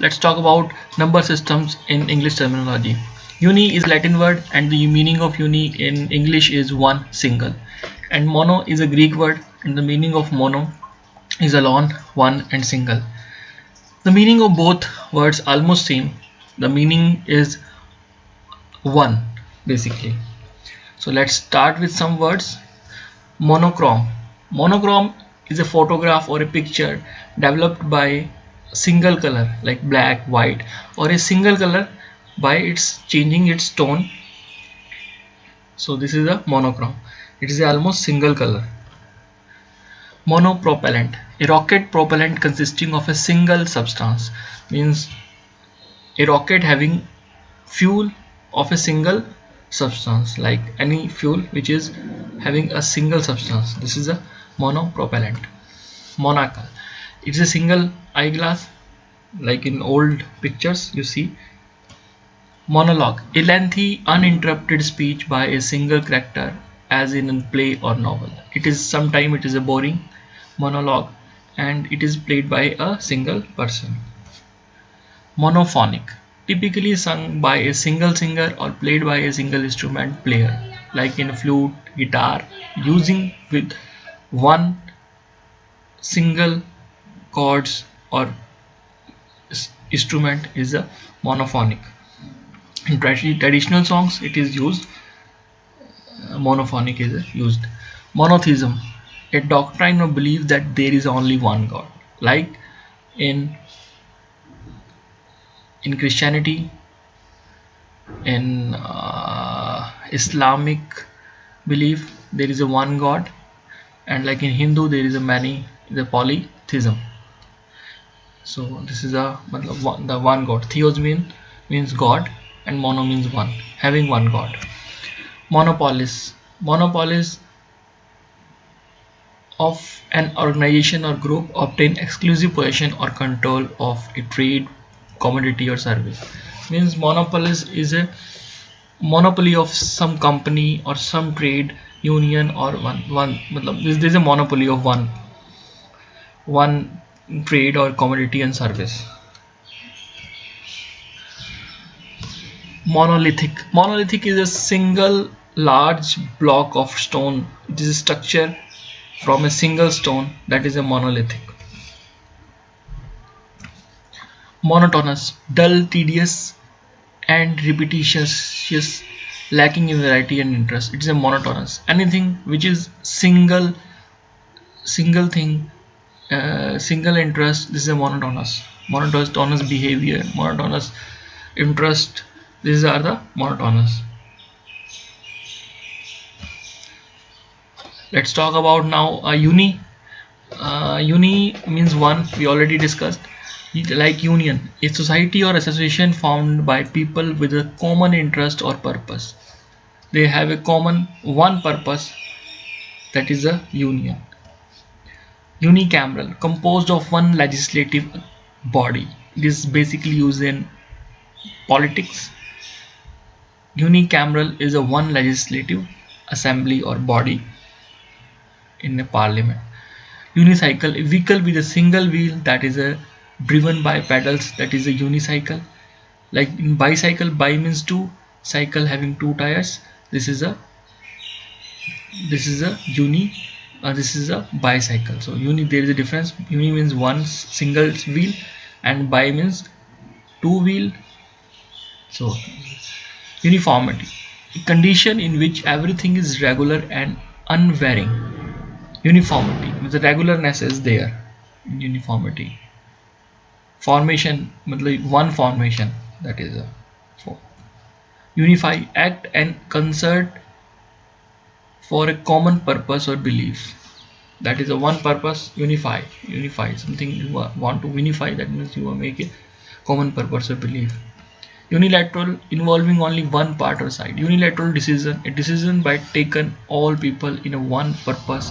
let's talk about number systems in English terminology. Uni is Latin word and the meaning of uni in English is one, single. And mono is a Greek word and the meaning of mono is alone, one and single. The meaning of both words almost same. The meaning is one basically. So let's start with some words. Monochrome. Monochrome is a photograph or a picture developed by single color like black, white, or a single color by its changing its tone. So this is a monochrome. It is almost single color. Monopropellant. A rocket propellant consisting of a single substance, means a rocket having fuel of a single substance, like any fuel which is having a single substance. This is a monopropellant. Monocle. It's a single eyeglass, like in old pictures you see. Monologue. A lengthy uninterrupted speech by a single character, as in a play or novel. It is sometimes it is a boring monologue and it is played by a single person. Monophonic. Typically sung by a single singer or played by a single instrument player, like in flute, guitar, using with one single chords or instrument is a monophonic. In traditional songs it is used, monophonic is used. Monotheism, a doctrine of belief that there is only one God, like in Christianity, in Islamic belief there is a one God, and like in Hindu there is a many, the polytheism. So this is the one God. Theos means God and mono means one, having one God. Monopolies. Monopolies of an organization or group obtain exclusive possession or control of a trade, commodity or service. Means monopolies is a monopoly of some company or some trade union or one this is a monopoly of one trade or commodity and service. Monolithic is a single large block of stone. It is a structure from a single stone, that is a monolithic. Monotonous, dull, tedious and repetitious, lacking in variety and interest. It is a monotonous. Anything which is single thing, single interest, this is a monotonous. Monotonous behavior, monotonous interest, these are the monotonous. Let's talk about now a uni. Uni means one, we already discussed. Like union, a society or association formed by people with a common interest or purpose. They have a common one purpose, that is a union. Unicameral, composed of one legislative body. It is basically used in politics. Unicameral is a one legislative assembly or body in a parliament. Unicycle, a vehicle with a single wheel that is a driven by pedals, that is a unicycle. Like in bicycle, bi means two, cycle having two tires. This is a uni, this is a bicycle. So uni, there is a difference. Uni means one single wheel and bi means two wheel. So uniformity, a condition in which everything is regular and unvarying. Uniformity means the regularness is there in uniformity. Formation, one formation, that is a four. Unify, act and concert for a common purpose or belief, that is a one purpose. Unify something you want to unify, that means you make a common purpose or belief. Unilateral, involving only one part or side. Unilateral decision, a decision by taken all people in a one purpose,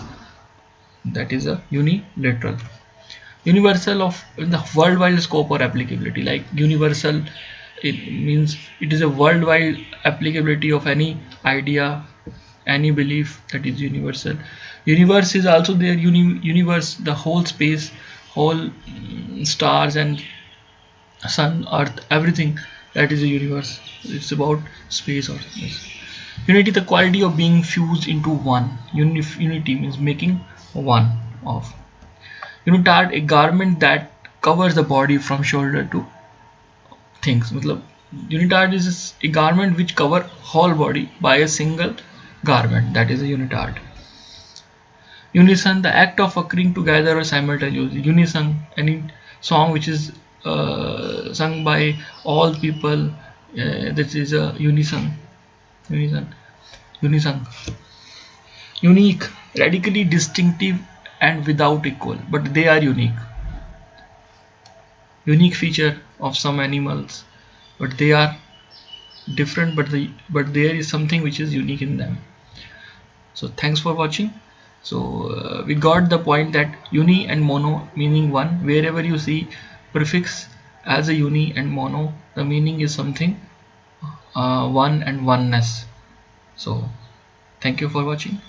that is a unilateral. Universal, of in the worldwide scope or applicability. Like universal, it means it is a worldwide applicability of any idea, any belief, that is universal. Universe is also there. Universe, the whole space, whole stars and sun, earth, everything that is a universe. It's about space or yes. Unity, the quality of being fused into one. Unity means making one of. Unitard, a garment that covers the body from shoulder to things. मतलब unitard is a garment which cover whole body by a single garment. That is a unitard. Unison, the act of occurring together or simultaneously. Unison, any song which is sung by all people. This is a unison. Unison. Unison. Unique, radically distinctive and without equal, but they are unique. Unique feature of some animals, but they are different, but there is something which is unique in them. So thanks for watching. So we got the point that uni and mono meaning one. Wherever you see prefix as a uni and mono, the meaning is something one and oneness. So thank you for watching.